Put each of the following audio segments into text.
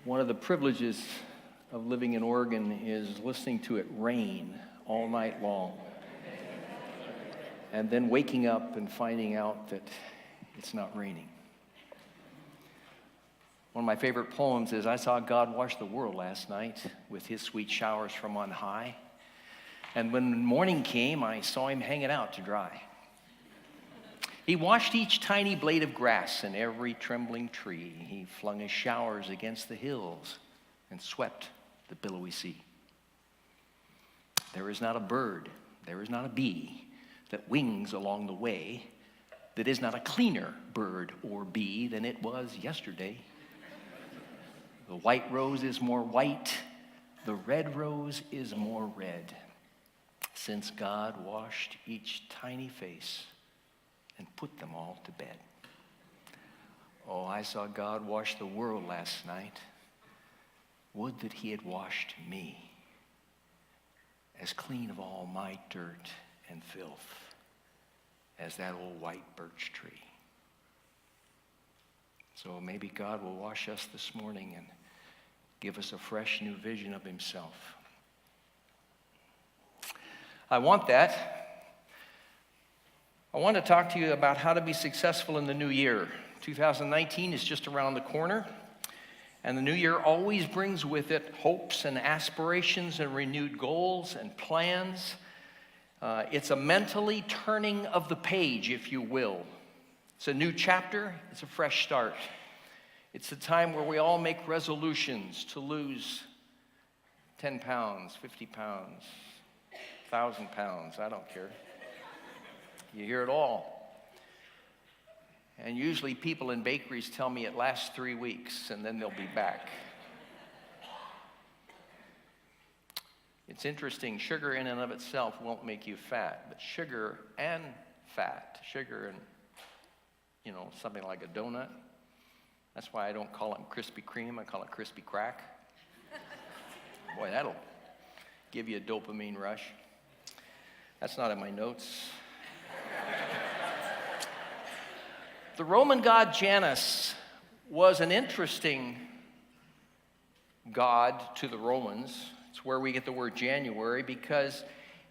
One of the privileges of living in Oregon is listening to it rain all night long. And then waking up and finding out that it's not raining. One of my favorite poems is, I saw God wash the world last night with his sweet showers from on high. And when morning came, I saw him hanging out to dry. He washed each tiny blade of grass and every trembling tree. He flung his showers against the hills and swept the billowy sea. There is not a bird, there is not a bee that wings along the way that is not a cleaner bird or bee than it was yesterday. The white rose is more white, the red rose is more red, since God washed each tiny face and put them all to bed. Oh, I saw God wash the world last night. Would that he had washed me, as clean of all my dirt and filth as that old white birch tree. So maybe God will wash us this morning and give us a fresh new vision of himself. I want that. I want to talk to you about how to be successful in the new year. 2019 is just around the corner, and the new year always brings with it hopes and aspirations and renewed goals and plans. It's a mentally turning of the page, if you will. It's a new chapter. It's a fresh start. It's a time where we all make resolutions to lose 10 pounds, 50 pounds, 1,000 pounds. I don't care. You hear it all. And usually people in bakeries tell me it lasts 3 weeks and then they'll be back. It's interesting, sugar in and of itself won't make you fat, but sugar and something like a donut, that's why I don't call it Krispy Kreme, I call it Krispy Crack. Boy, that'll give you a dopamine rush. That's not in my notes. The Roman god Janus was an interesting god to the Romans. It's where we get the word January, because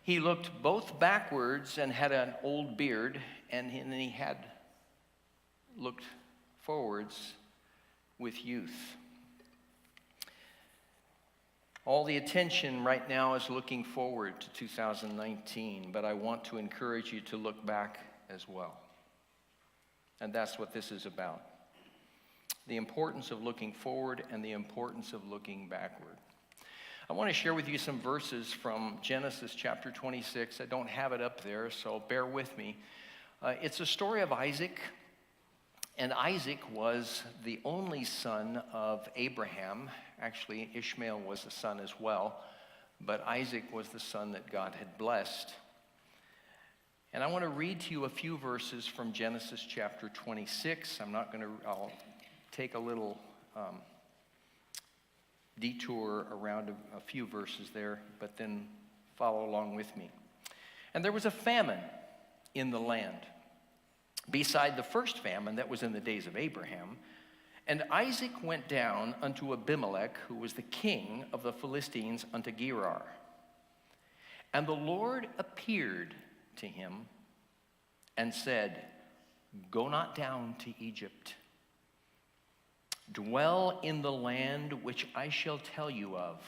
he looked both backwards and had an old beard, and then he had looked forwards with youth. All the attention right now is looking forward to 2019, but I want to encourage you to look back as well. And that's what this is about. The importance of looking forward and the importance of looking backward. I want to share with you some verses from Genesis chapter 26. I don't have it up there, so bear with me. It's a story of Isaac. And Isaac was the only son of Abraham. Actually, Ishmael was a son as well, but Isaac was the son that God had blessed. And I want to read to you a few verses from Genesis chapter 26. I'll take a little detour around a few verses there, but then follow along with me. And there was a famine in the land, beside the first famine that was in the days of Abraham. And Isaac went down unto Abimelech, who was the king of the Philistines, unto Gerar. And the Lord appeared to him and said, Go not down to Egypt. Dwell in the land which I shall tell you of,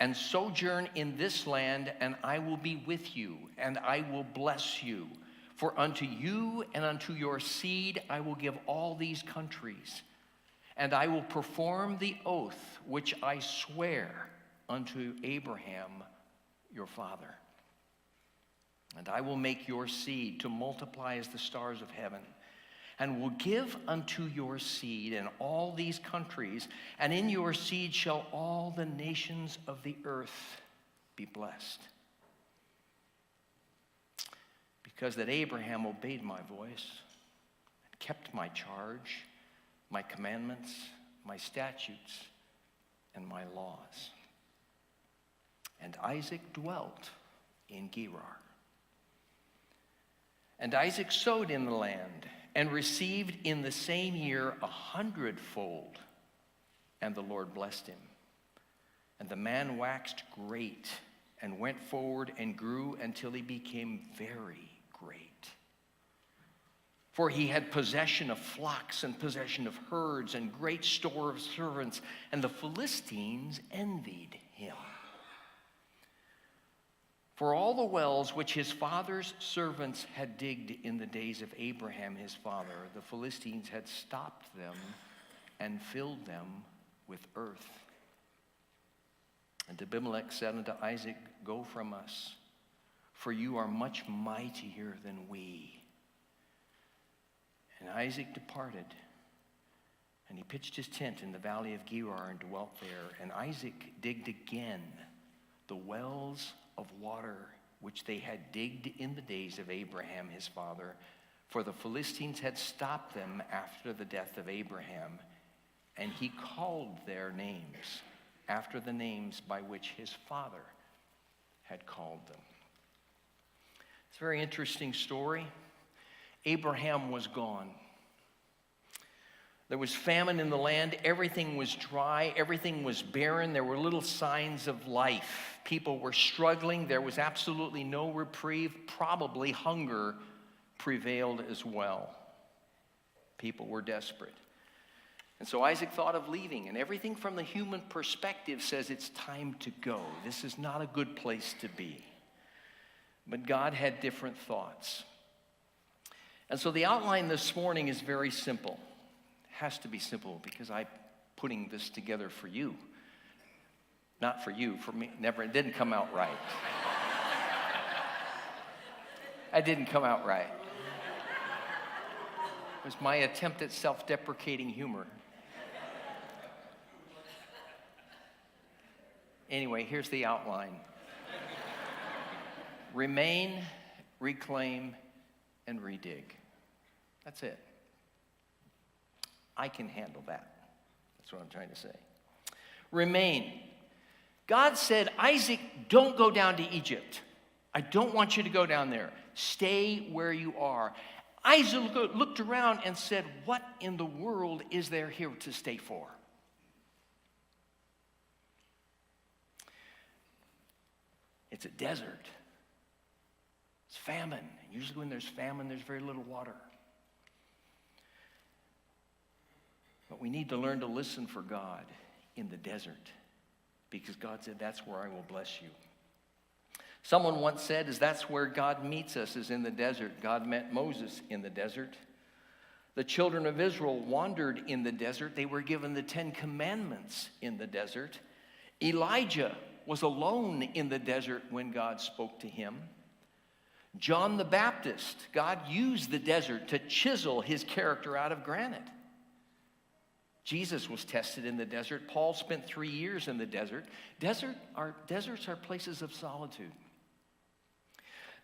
and sojourn in this land, and I will be with you, and I will bless you. For unto you and unto your seed I will give all these countries, and I will perform the oath which I swear unto Abraham your father. And I will make your seed to multiply as the stars of heaven, and will give unto your seed in all these countries, and in your seed shall all the nations of the earth be blessed. Because that Abraham obeyed my voice, and kept my charge, my commandments, my statutes, and my laws. And Isaac dwelt in Gerar. And Isaac sowed in the land, and received in the same year 100-fold, And the Lord blessed him. And the man waxed great and went forward and grew until he became very great. For he had possession of flocks and possession of herds and great store of servants, and the Philistines envied him. For all the wells which his father's servants had digged in the days of Abraham his father, the Philistines had stopped them and filled them with earth. And Abimelech said unto Isaac, Go from us, for you are much mightier than we. And Isaac departed, and he pitched his tent in the valley of Gerar and dwelt there. And Isaac digged again the wells of water which they had digged in the days of Abraham his father, for the Philistines had stopped them after the death of Abraham, and he called their names after the names by which his father had called them. It's a very interesting story. Abraham was gone. There was famine in the land. Everything was dry. Everything was barren. There were little signs of life. People were struggling. There was absolutely no reprieve. Probably hunger prevailed as well. People were desperate. And so Isaac thought of leaving, and everything from the human perspective says it's time to go. This is not a good place to be. But God had different thoughts. And so the outline this morning is very simple. It has to be simple because I'm putting this together for you. Not for you, for me. Never, it didn't come out right. It didn't come out right. It was my attempt at self-deprecating humor. Anyway, here's the outline. Remain, reclaim, and redig. That's it. I can handle that. That's what I'm trying to say. Remain. God said, Isaac, don't go down to Egypt. I don't want you to go down there. Stay where you are. Isaac looked around and said, what in the world is there here to stay for? It's a desert. It's famine. Usually when there's famine, there's very little water. But we need to learn to listen for God in the desert, because God said, that's where I will bless you. Someone once said, that's where God meets us, is in the desert. God met Moses in the desert. The children of Israel wandered in the desert. They were given the 10 Commandments in the desert. Elijah was alone in the desert when God spoke to him. John the Baptist, God used the desert to chisel his character out of granite. Jesus was tested in the desert. Paul spent 3 years in the desert. Deserts are places of solitude.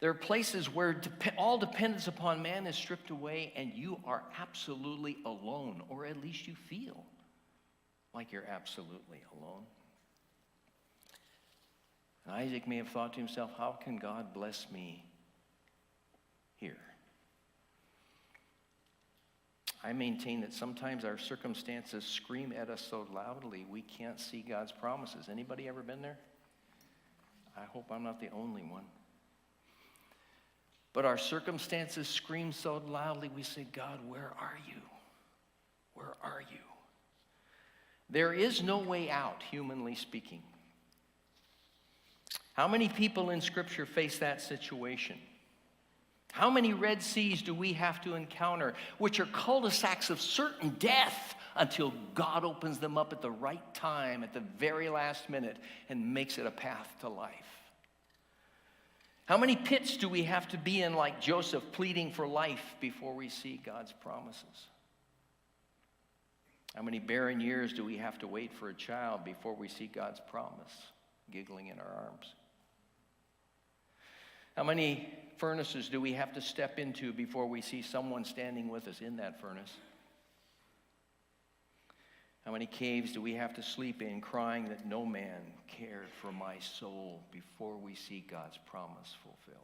They're places where all dependence upon man is stripped away, and you are absolutely alone, or at least you feel like you're absolutely alone. And Isaac may have thought to himself, how can God bless me here? I maintain that sometimes our circumstances scream at us so loudly we can't see God's promises. Anybody ever been there? I hope I'm not the only one. But our circumstances scream so loudly we say, God, where are you? Where are you? There is no way out, humanly speaking. How many people in Scripture face that situation? How many Red Seas do we have to encounter, which are cul-de-sacs of certain death, until God opens them up at the right time, at the very last minute, and makes it a path to life? How many pits do we have to be in, like Joseph, pleading for life before we see God's promises? How many barren years do we have to wait for a child before we see God's promise giggling in our arms? How many furnaces do we have to step into before we see someone standing with us in that furnace? How many caves do we have to sleep in, crying that no man cared for my soul, before we see God's promise fulfilled?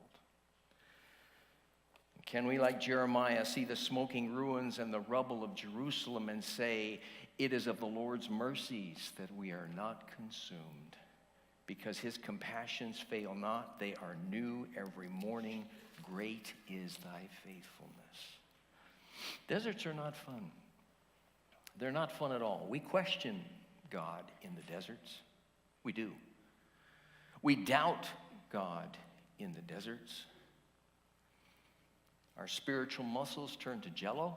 Can we, like Jeremiah, see the smoking ruins and the rubble of Jerusalem and say, It is of the Lord's mercies that we are not consumed, because his compassions fail not. They are new every morning. Great is thy faithfulness. Deserts are not fun. They're not fun at all. We question God in the deserts. We do. We doubt God in the deserts. Our spiritual muscles turn to jello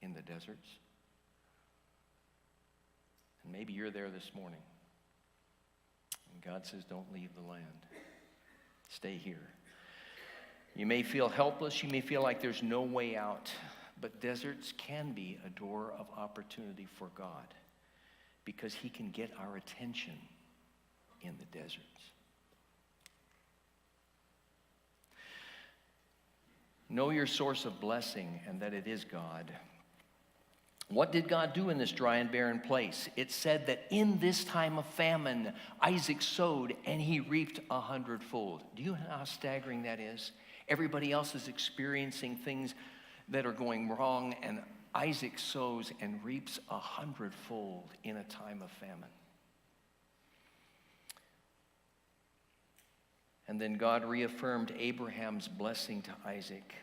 in the deserts. And maybe you're there this morning. And God says, don't leave the land. Stay here. You may feel helpless. You may feel like there's no way out. But deserts can be a door of opportunity for God, because he can get our attention in the deserts. Know your source of blessing and that it is God. What did God do in this dry and barren place? It said that in this time of famine, Isaac sowed and he reaped 100-fold. Do you know how staggering that is? Everybody else is experiencing things that are going wrong, and Isaac sows and reaps 100-fold in a time of famine. And then God reaffirmed Abraham's blessing to Isaac.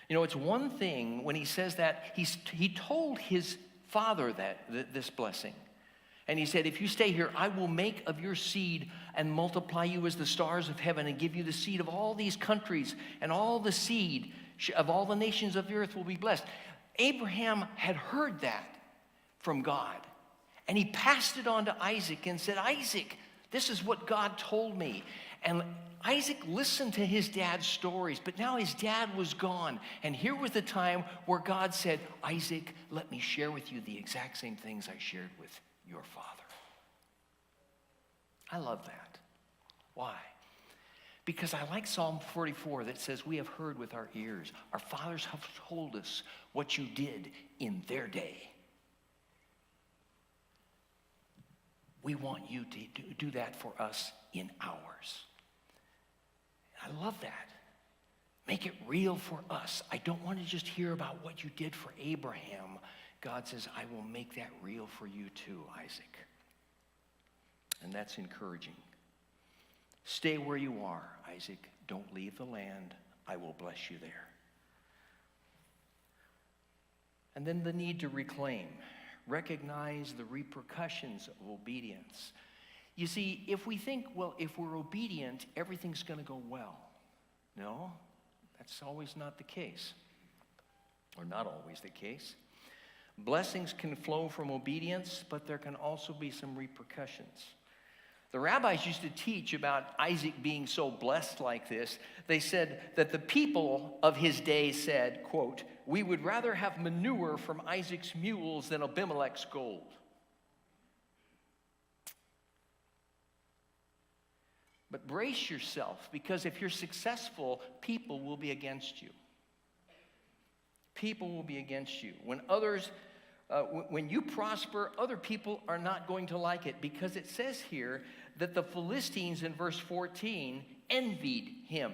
You know, it's one thing when he says that, he told his father this blessing. And he said, if you stay here, I will make of your seed and multiply you as the stars of heaven and give you the seed of all these countries, and all the seed of all the nations of the earth will be blessed. Abraham had heard that from God. And he passed it on to Isaac and said, Isaac, this is what God told me. And Isaac listened to his dad's stories, but now his dad was gone. And here was the time where God said, Isaac, let me share with you the exact same things I shared with your father. I love that. Why? Because I like Psalm 44 that says, we have heard with our ears. Our fathers have told us what you did in their day. We want you to do that for us in ours. I love that. Make it real for us. I don't want to just hear about what you did for Abraham. God says, I will make that real for you too, Isaac. And that's encouraging. Stay where you are, Isaac. Don't leave the land. I will bless you there. And then the need to reclaim. Recognize the repercussions of obedience. You see, if we think, well, if we're obedient, everything's going to go well. No, that's always not the case. Or not always the case. Blessings can flow from obedience, but there can also be some repercussions. The rabbis used to teach about Isaac being so blessed like this. They said that the people of his day said, quote, we would rather have manure from Isaac's mules than Abimelech's gold. But brace yourself, because if you're successful, people will be against you. People will be against you. When you prosper, other people are not going to like it, because it says here that the Philistines in verse 14 envied him.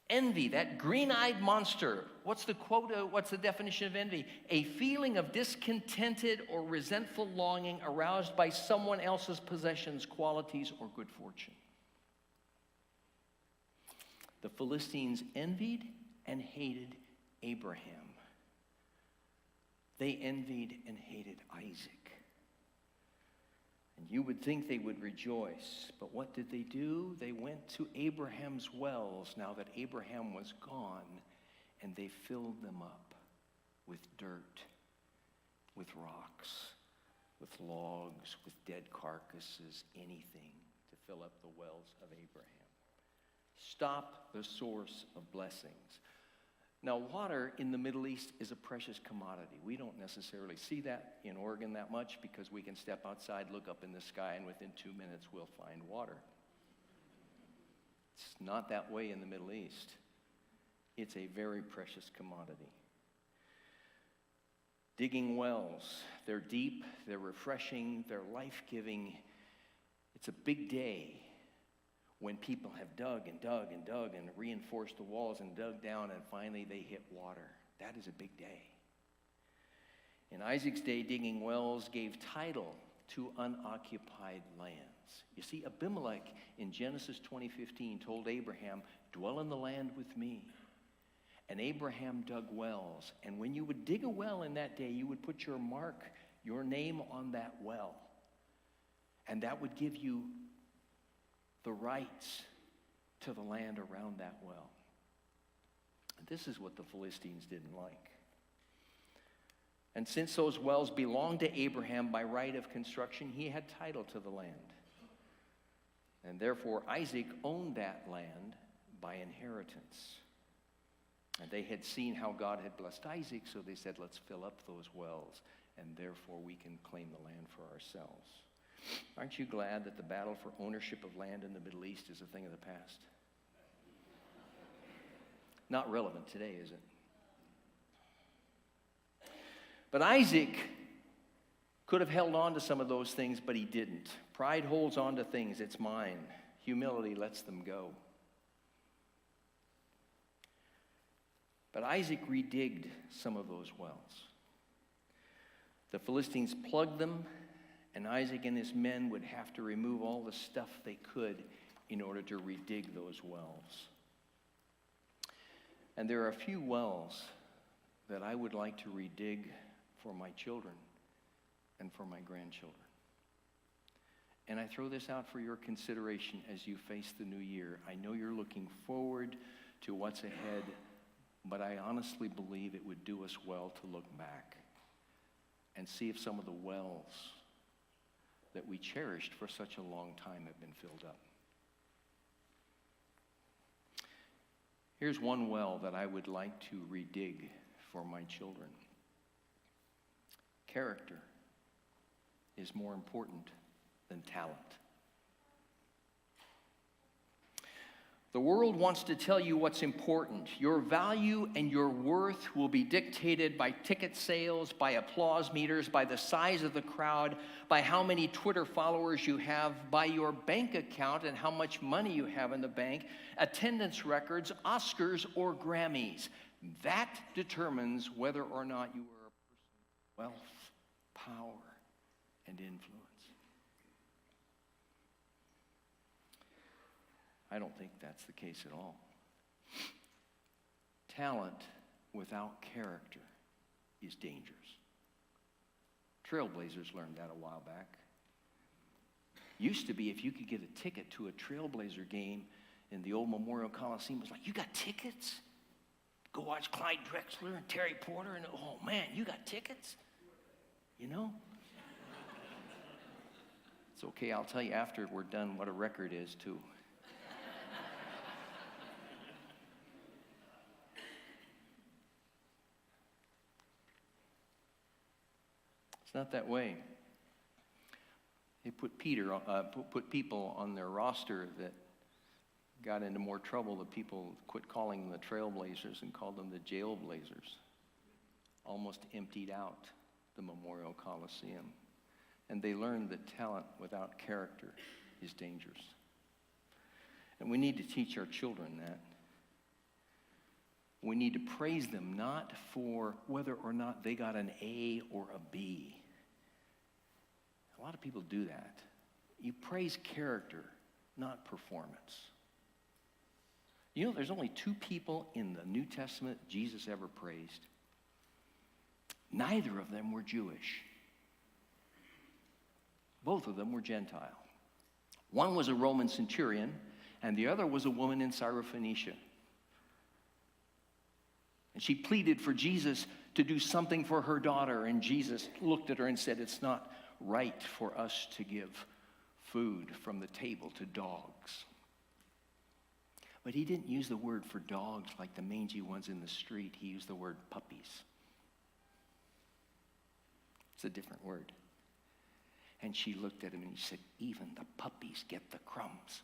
Envy, that green-eyed monster. What's the definition of envy? A feeling of discontented or resentful longing aroused by someone else's possessions, qualities, or good fortune. The Philistines envied and hated Abraham. They envied and hated Isaac. And you would think they would rejoice, but what did they do? They went to Abraham's wells now that Abraham was gone, and they filled them up with dirt, with rocks, with logs, with dead carcasses, anything to fill up the wells of Abraham. Stop the source of blessings. Now, water in the Middle East is a precious commodity. We don't necessarily see that in Oregon that much, because we can step outside, look up in the sky, and within 2 minutes we'll find water. It's not that way in the Middle East. It's a very precious commodity. Digging wells, they're deep, they're refreshing, they're life-giving. It's a big day when people have dug and dug and dug and reinforced the walls and dug down, and finally they hit water. That is a big day. In Isaac's day, digging wells gave title to unoccupied lands. You see, Abimelech in Genesis 20:15 told Abraham, "Dwell in the land with me." And Abraham dug wells. And when you would dig a well in that day, you would put your mark, your name on that well. And that would give you the rights to the land around that well. And this is what the Philistines didn't like. And since those wells belonged to Abraham by right of construction, he had title to the land. And therefore, Isaac owned that land by inheritance. And they had seen how God had blessed Isaac, so they said, let's fill up those wells, and therefore we can claim the land for ourselves. Aren't you glad that the battle for ownership of land in the Middle East is a thing of the past? Not relevant today, is it? But Isaac could have held on to some of those things, but he didn't. Pride holds on to things. It's mine. Humility lets them go. But Isaac redigged some of those wells. The Philistines plugged them, and Isaac and his men would have to remove all the stuff they could in order to redig those wells. And there are a few wells that I would like to redig for my children and for my grandchildren. And I throw this out for your consideration as you face the new year. I know you're looking forward to what's ahead, but I honestly believe it would do us well to look back and see if some of the wells that we cherished for such a long time have been filled up. Here's one well that I would like to redig for my children. Character is more important than talent. The world wants to tell you what's important. Your value and your worth will be dictated by ticket sales, by applause meters, by the size of the crowd, by how many Twitter followers you have, by your bank account and how much money you have in the bank, attendance records, Oscars, or Grammys. That determines whether or not you are a person of wealth, power, and influence. I don't think that's the case at all. Talent without character is dangerous. Trailblazers learned that a while back. Used to be, if you could get a ticket to a Trailblazer game in the old Memorial Coliseum, it was like, you got tickets? Go watch Clyde Drexler and Terry Porter, and oh man, you got tickets? You know? It's okay, I'll tell you after we're done what a record is too. Not that way. They put people on their roster that got into more trouble. The people quit calling them the Trailblazers and called them the Jailblazers. Almost emptied out the Memorial Coliseum. And they learned that talent without character is dangerous. And we need to teach our children that. We need to praise them not for whether or not they got an A or a B. A lot of people do that. You praise character, not performance. You know, there's only two people in the New Testament Jesus ever praised. Neither of them were Jewish. Both of them were Gentile. One was a Roman centurion, and the other was a woman in Syrophoenicia. And she pleaded for Jesus to do something for her daughter, and Jesus looked at her and said, it's not right for us to give food from the table to dogs. But he didn't use the word for dogs like the mangy ones in the street. He used the word puppies. It's a different word. And she looked at him and he said, even the puppies get the crumbs.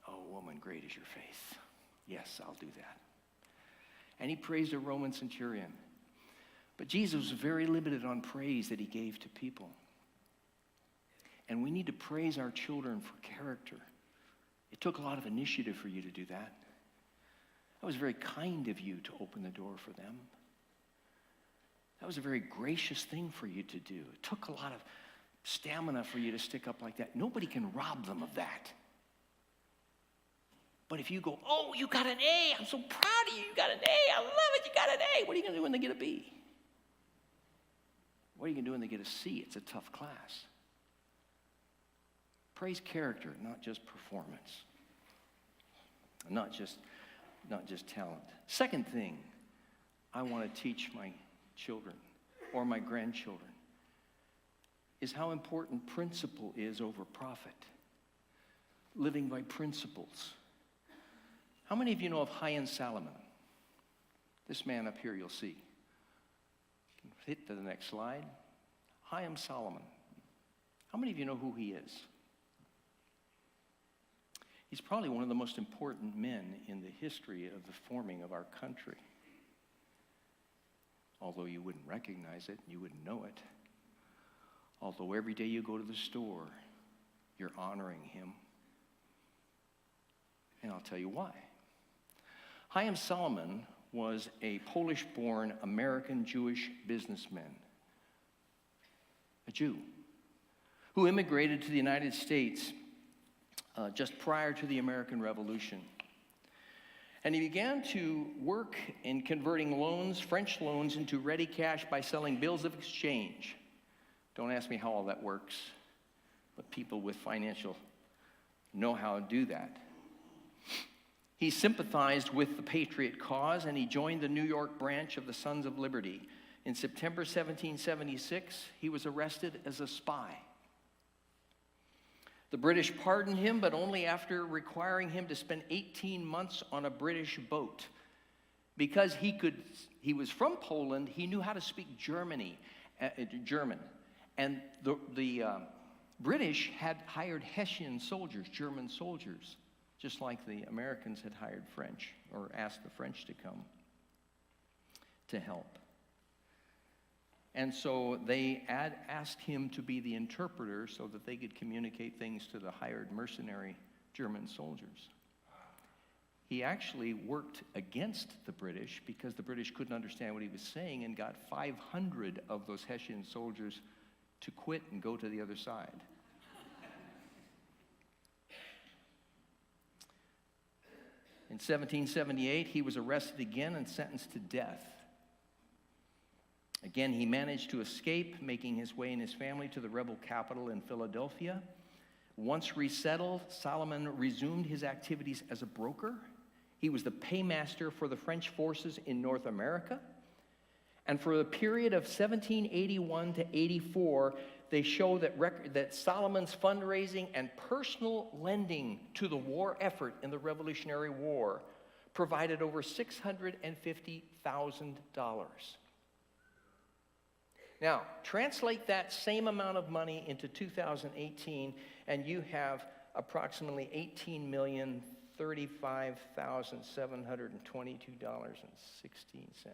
Oh, woman, great is your faith. Yes, I'll do that. And he praised a Roman centurion. But Jesus was very limited on praise that he gave to people. And we need to praise our children for character. It took a lot of initiative for you to do that. It was very kind of you to open the door for them. That was a very gracious thing for you to do. It took a lot of stamina for you to stick up like that. Nobody can rob them of that. But if you go, oh, you got an A, I'm so proud of you, you got an A, I love it, you got an A. What are you going to do when they get a B? What are you going to do when they get a C? It's a tough class. Praise character, not just performance. Not just talent. Second thing I want to teach my children or my grandchildren is how important principle is over profit. Living by principles. How many of you know of Chaim Salomon? This man up here you'll see. Hit to the next slide. Chaim Salomon. How many of you know who he is? He's probably one of the most important men in the history of the forming of our country. Although you wouldn't recognize it, you wouldn't know it. Although every day you go to the store, you're honoring him. And I'll tell you why. Chaim Salomon was a Polish-born American Jewish businessman, a Jew, who immigrated to the United States just prior to the American Revolution. And he began to work in converting loans, French loans, into ready cash by selling bills of exchange. Don't ask me how all that works, but people with financial know-how do that. He sympathized with the Patriot cause, and he joined the New York branch of the Sons of Liberty. In September 1776, he was arrested as a spy. The British pardoned him, but only after requiring him to spend 18 months on a British boat. Because he was from Poland, he knew how to speak German. And the British had hired Hessian soldiers, German soldiers, just like the Americans had hired French, or asked the French to come to help. And so they asked him to be the interpreter so that they could communicate things to the hired mercenary German soldiers. He actually worked against the British because the British couldn't understand what he was saying and got 500 of those Hessian soldiers to quit and go to the other side. In 1778, he was arrested again and sentenced to death. Again, he managed to escape, making his way and his family to the rebel capital in Philadelphia. Once resettled, Salomon resumed his activities as a broker. He was the paymaster for the French forces in North America. And for the period of 1781 to 84, they show that Solomon's fundraising and personal lending to the war effort in the Revolutionary War provided over $650,000. Now, translate that same amount of money into 2018, and you have approximately $18,035,722.16.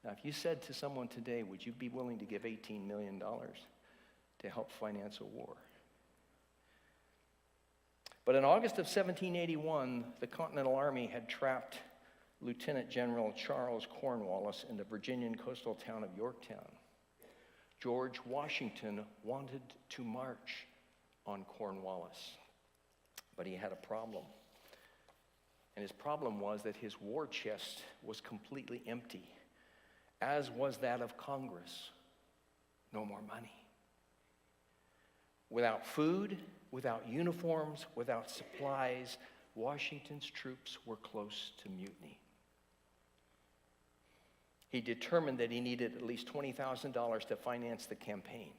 Now, if you said to someone today, would you be willing to give $18 million to help finance a war? But in August of 1781, the Continental Army had trapped Lieutenant General Charles Cornwallis in the Virginian coastal town of Yorktown. George Washington wanted to march on Cornwallis, but he had a problem. And his problem was that his war chest was completely empty, as was that of Congress. No more money. Without food, without uniforms, without supplies, Washington's troops were close to mutiny. He determined that he needed at least $20,000 to finance the campaign.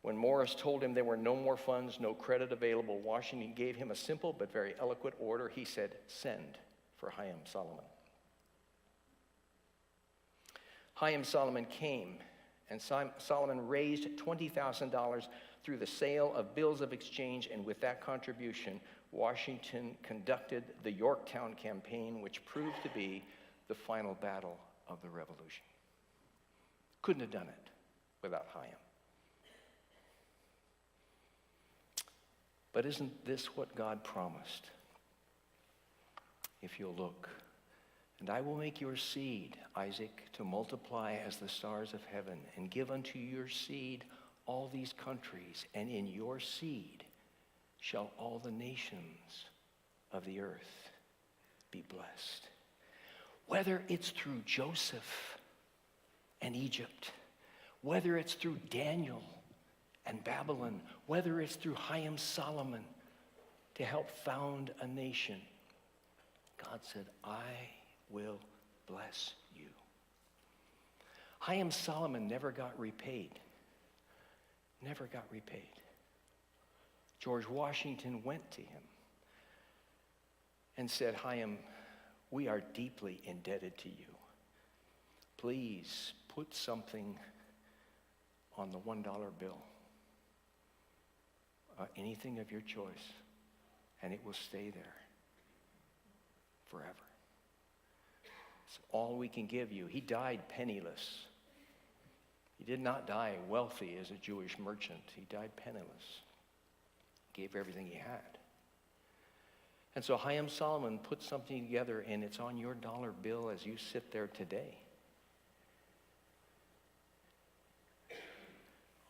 When Morris told him there were no more funds, no credit available, Washington gave him a simple but very eloquent order. He said, "Send for Chaim Salomon." Chaim Salomon came, and Salomon raised $20,000 through the sale of bills of exchange, and with that contribution, Washington conducted the Yorktown campaign, which proved to be the final battle of the Revolution. Couldn't have done it without Chaim. But isn't this what God promised? If you'll look And I will make your seed, Isaac, to multiply as the stars of heaven, and give unto your seed all these countries, and in your seed shall all the nations of the earth be blessed. Whether it's through Joseph and Egypt, whether it's through Daniel and Babylon, whether it's through Chaim Solomon to help found a nation, God said, I will bless you. Chaim Solomon never got repaid. Never got repaid. George Washington went to him and said, Chaim, we are deeply indebted to you. Please put something on the $1 bill. Anything of your choice, and it will stay there forever. It's all we can give you. He died penniless. He did not die wealthy as a Jewish merchant. He died penniless. Gave everything he had. And so Chaim Solomon put something together, and it's on your dollar bill as you sit there today.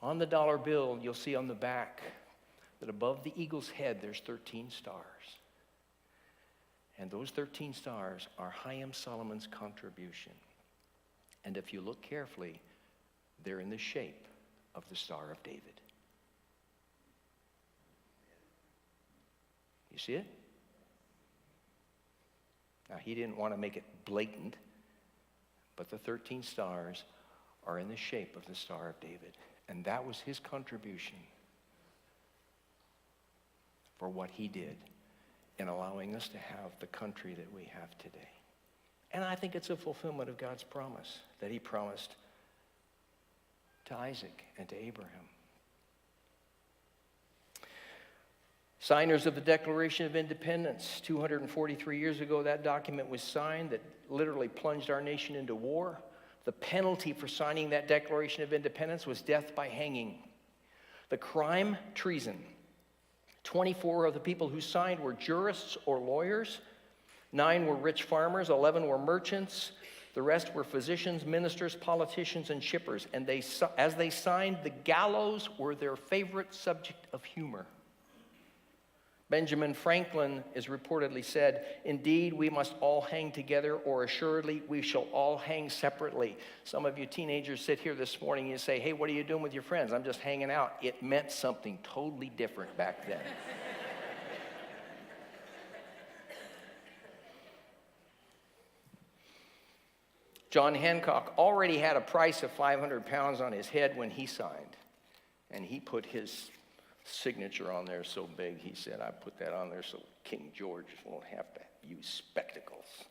On the dollar bill, you'll see on the back that above the eagle's head, there's 13 stars. And those 13 stars are Chaim Solomon's contribution. And if you look carefully, they're in the shape of the Star of David. You see it? Now, he didn't want to make it blatant, but the 13 stars are in the shape of the Star of David. And that was his contribution for what he did in allowing us to have the country that we have today. And I think it's a fulfillment of God's promise that he promised to Isaac and to Abraham. Signers of the Declaration of Independence, 243 years ago, that document was signed that literally plunged our nation into war. The penalty for signing that Declaration of Independence was death by hanging. The crime, treason. 24 of the people who signed were jurists or lawyers. 9 were rich farmers. 11 were merchants. The rest were physicians, ministers, politicians, and shippers. And as they signed, the gallows were their favorite subject of humor. Benjamin Franklin is reportedly said, "Indeed, we must all hang together, or assuredly we shall all hang separately." Some of you teenagers sit here this morning and you say, "Hey, what are you doing with your friends?" "I'm just hanging out." It meant something totally different back then. John Hancock already had a price of 500 pounds on his head when he signed. And he put his signature on there so big, he said, "I put that on there so King George won't have to use spectacles."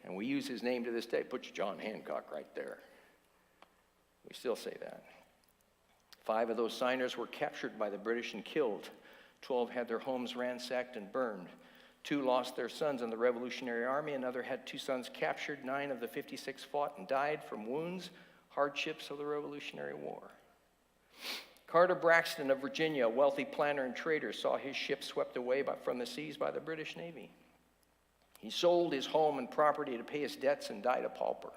And we use his name to this day. Put John Hancock right there. We still say that. 5 of those signers were captured by the British and killed. 12 had their homes ransacked and burned. 2 lost their sons in the Revolutionary Army. Another had 2 sons captured. 9 of the 56 fought and died from wounds, hardships of the Revolutionary War. Carter Braxton of Virginia, a wealthy planter and trader, saw his ship swept away from the seas by the British Navy. He sold his home and property to pay his debts and died a pauper.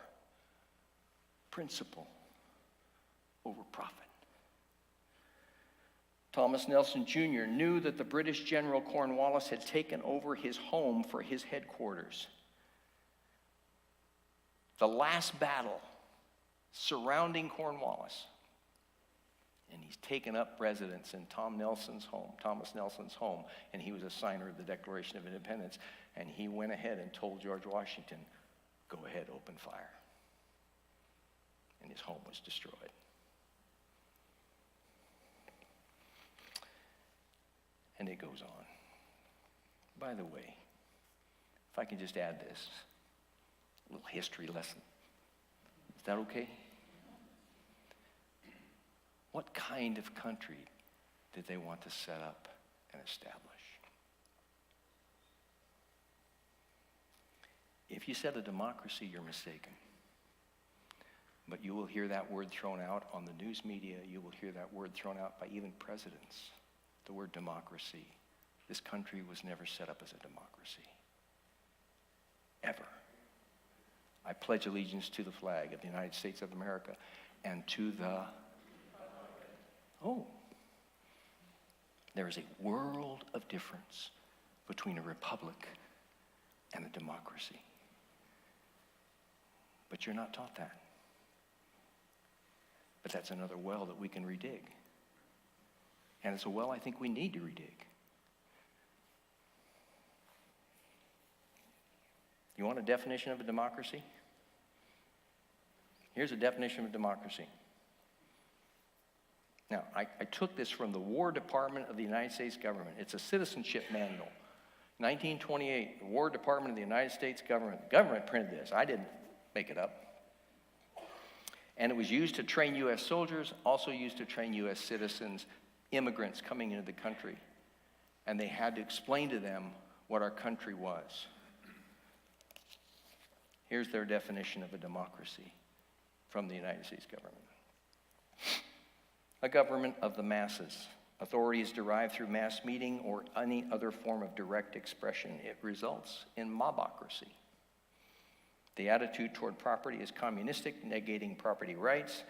Principle over profit. Thomas Nelson Jr. knew that the British General Cornwallis had taken over his home for his headquarters. The last battle surrounding Cornwallis. And he's taken up residence in Thomas Nelson's home, and he was a signer of the Declaration of Independence. And he went ahead and told George Washington, "Go ahead, open fire." And his home was destroyed. And it goes on. By the way, if I can just add this, a little history lesson. Is that okay? What kind of country did they want to set up and establish? If you said a democracy, you're mistaken. But you will hear that word thrown out on the news media. You will hear that word thrown out by even presidents. The word democracy. This country was never set up as a democracy. Ever. I pledge allegiance to the flag of the United States of America and to the... Oh. There is a world of difference between a republic and a democracy. But you're not taught that. But that's another well that we can redig. And it's a well I think we need to redig. You want a definition of a democracy? Here's a definition of democracy. Now, I took this from the War Department of the United States government. It's a citizenship manual. 1928, the War Department of the United States government. The government printed this. I didn't make it up. And it was used to train U.S. soldiers, also used to train U.S. citizens, immigrants coming into the country. And they had to explain to them what our country was. Here's their definition of a democracy from the United States government. A government of the masses. Authority is derived through mass meeting or any other form of direct expression. It results in mobocracy. The attitude toward property is communistic, negating property rights.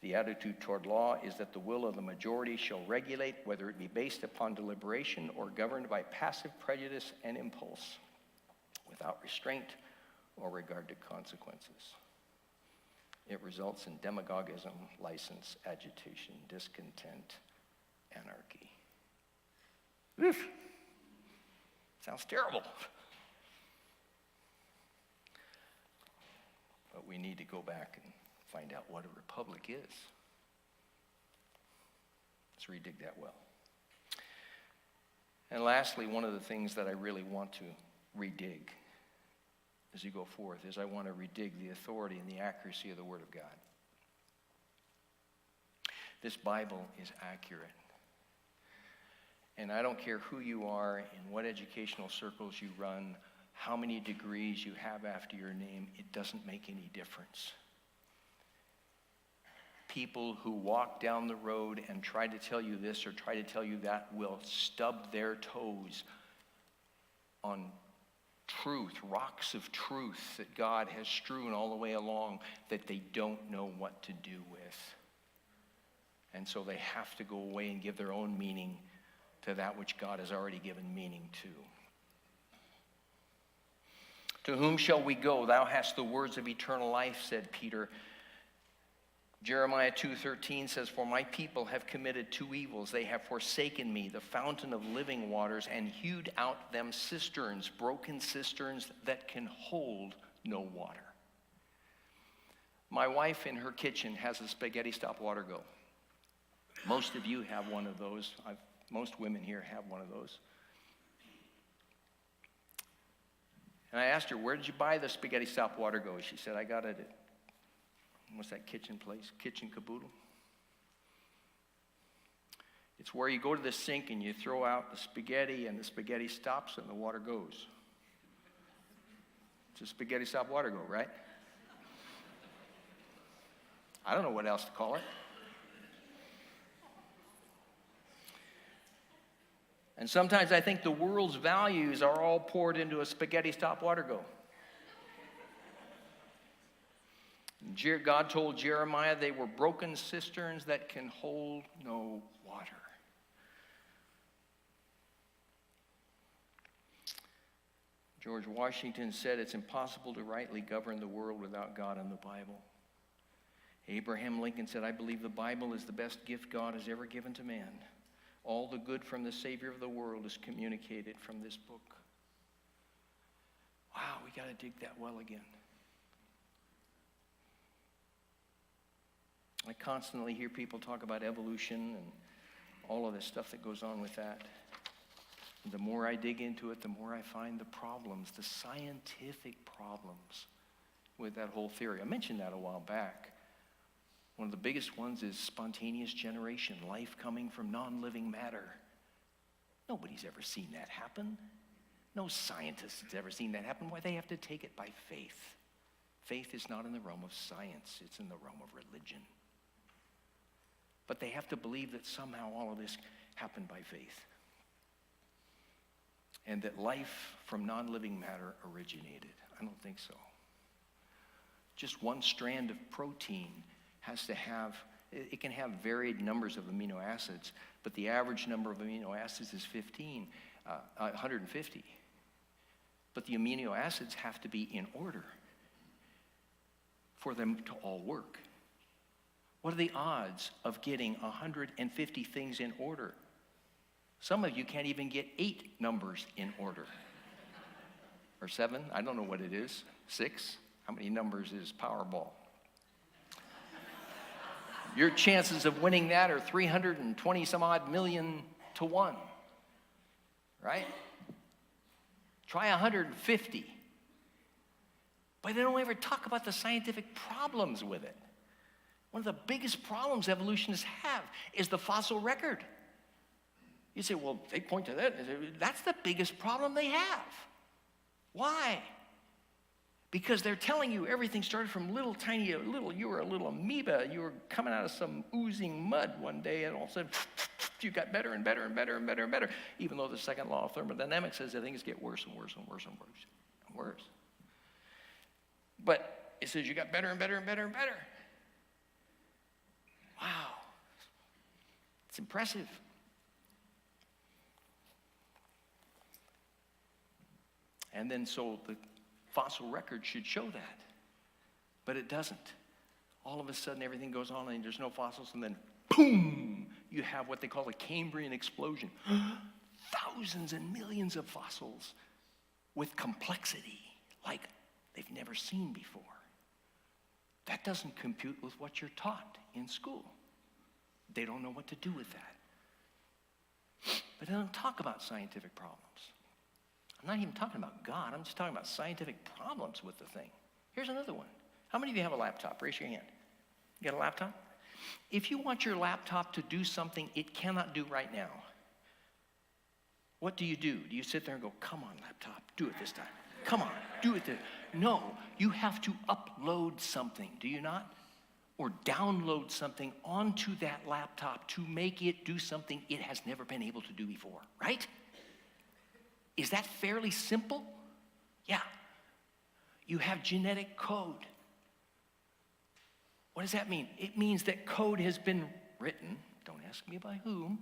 The attitude toward law is that the will of the majority shall regulate, whether it be based upon deliberation or governed by passive prejudice and impulse, without restraint or regard to consequences. It results in demagogism, license, agitation, discontent, anarchy. Oof. Sounds terrible. But we need to go back and find out what a republic is. Let's redig that well. And lastly, one of the things that I really want to redig as you go forth is I want to redig the authority and the accuracy of the Word of God. This Bible is accurate. And I don't care who you are, in what educational circles you run, how many degrees you have after your name, it doesn't make any difference. People who walk down the road and try to tell you this or try to tell you that will stub their toes on truth, rocks of truth that God has strewn all the way along that they don't know what to do with. And so they have to go away and give their own meaning to that which God has already given meaning to. To whom shall we go? Thou hast the words of eternal life, said Peter. Jeremiah 2:13 says, for my people have committed two evils. They have forsaken me, the fountain of living waters, and hewed out them cisterns, broken cisterns that can hold no water. My wife in her kitchen has a spaghetti stop water go. Most of you have one of those. Most women here have one of those. And I asked her, where did you buy the spaghetti stop water go? She said, I got it at, what's that kitchen place? Kitchen Caboodle. It's where you go to the sink and you throw out the spaghetti and the spaghetti stops and the water goes. It's a spaghetti stop water go, right? I don't know what else to call it. And sometimes I think the world's values are all poured into a spaghetti stop water go. God told Jeremiah they were broken cisterns that can hold no water. George Washington said it's impossible to rightly govern the world without God and the Bible. Abraham Lincoln said, I believe the Bible is the best gift God has ever given to man. All the good from the Savior of the world is communicated from this book. Wow, we got to dig that well again. I constantly hear people talk about evolution and all of this stuff that goes on with that. The more I dig into it, the more I find the problems, the scientific problems with that whole theory. I mentioned that a while back. One of the biggest ones is spontaneous generation, life coming from non-living matter. Nobody's ever seen that happen. No scientist has ever seen that happen. Why? They have to take it by faith. Faith is not in the realm of science. It's in the realm of religion. But they have to believe that somehow all of this happened by faith. And that life from non-living matter originated. I don't think so. just one strand of protein has to have, it can have varied numbers of amino acids, but the average number of amino acids is 150. But the amino acids have to be in order for them to all work. What are the odds of getting 150 things in order? Some of you can't even get 8 numbers in order. Or 7, I don't know what it is. 6, how many numbers is Powerball? Your chances of winning that are 320 some odd million to 1, right? Try 150. But they don't ever talk about the scientific problems with it. One of the biggest problems evolutionists have is the fossil record. You say, well, they point to that. That's the biggest problem they have. Why? Because they're telling you everything started from you were a little amoeba. You were coming out of some oozing mud one day, and all of a sudden, you got better and better and better and better and better. Even though the second law of thermodynamics says that things get worse and worse and worse and worse and worse. But it says you got better and better and better and better. Wow. It's impressive. And then so the fossil record should show that. But it doesn't. All of a sudden everything goes on and there's no fossils, and then boom, you have what they call a Cambrian explosion. Thousands and millions of fossils with complexity like they've never seen before. That doesn't compute with what you're taught in school. They don't know what to do with that. But they don't talk about scientific problems. I'm not even talking about God. I'm just talking about scientific problems with the thing. Here's another one. How many of you have a laptop? Raise your hand. You got a laptop? If you want your laptop to do something it cannot do right now, what do? Do you sit there and go, come on, laptop, do it this time. Come on, do it this. No, you have to upload something, do you not? Or download something onto that laptop to make it do something it has never been able to do before, right? Is that fairly simple? Yeah. You have genetic code. What does that mean? It means that code has been written. Don't ask me by whom.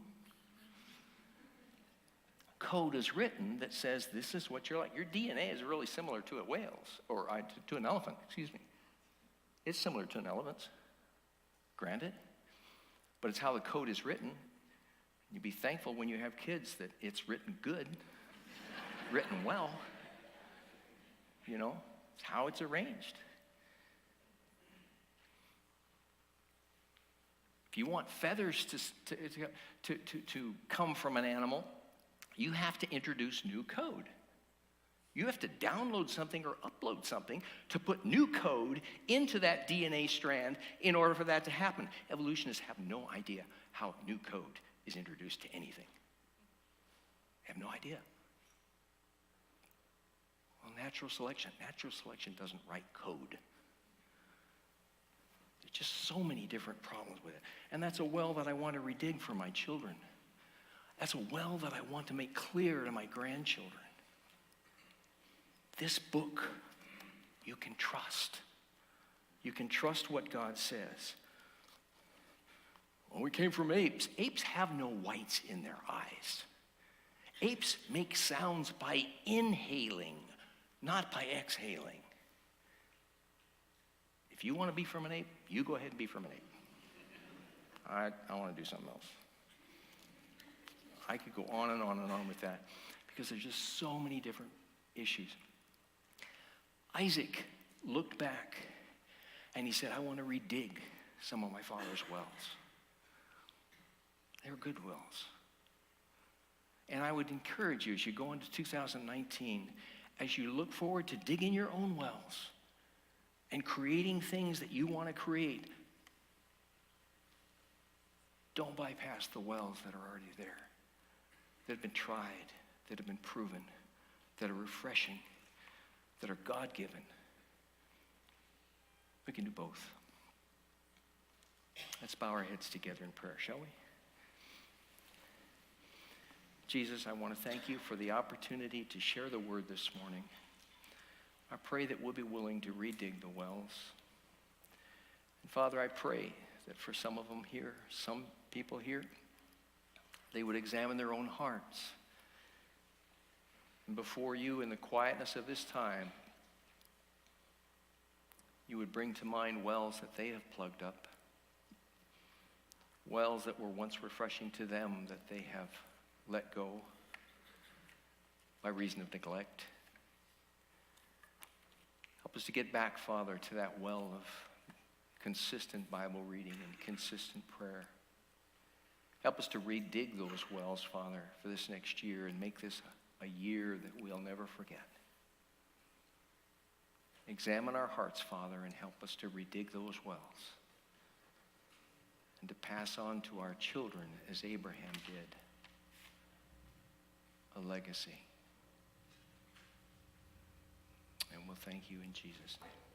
Code is written that says this is what you're like. Your DNA is really similar to a whale's, or to an elephant, excuse me. It's similar to an elephant's, granted. But it's how the code is written. You'd be thankful when you have kids that it's written good, written well. You know, it's how it's arranged. If you want feathers to come from an animal, you have to introduce new code. You have to download something or upload something to put new code into that DNA strand in order for that to happen. Evolutionists have no idea how new code is introduced to anything. They have no idea. Well, natural selection doesn't write code. There's just so many different problems with it. And that's a well that I want to redig for my children. That's a well that I want to make clear to my grandchildren. This book, you can trust. You can trust what God says. Well, we came from apes. Apes have no whites in their eyes. Apes make sounds by inhaling, not by exhaling. If you want to be from an ape, you go ahead and be from an ape. I want to do something else. I could go on and on and on with that because there's just so many different issues. Isaac looked back and he said, I want to redig some of my father's wells. They were good wells. And I would encourage you as you go into 2019, as you look forward to digging your own wells and creating things that you want to create, don't bypass the wells that are already there, that have been tried, that have been proven, that are refreshing, that are God-given. We can do both. Let's bow our heads together in prayer, shall we? Jesus, I want to thank you for the opportunity to share the word this morning. I pray that we'll be willing to redig the wells. And Father, I pray that for some of them here, some people here, they would examine their own hearts. And before you, in the quietness of this time, you would bring to mind wells that they have plugged up, wells that were once refreshing to them that they have let go by reason of neglect. Help us to get back, Father, to that well of consistent Bible reading and consistent prayer. Help us to redig those wells, Father, for this next year and make this a year that we'll never forget. Examine our hearts, Father, and help us to redig those wells and to pass on to our children, as Abraham did, a legacy. And we'll thank you in Jesus' name.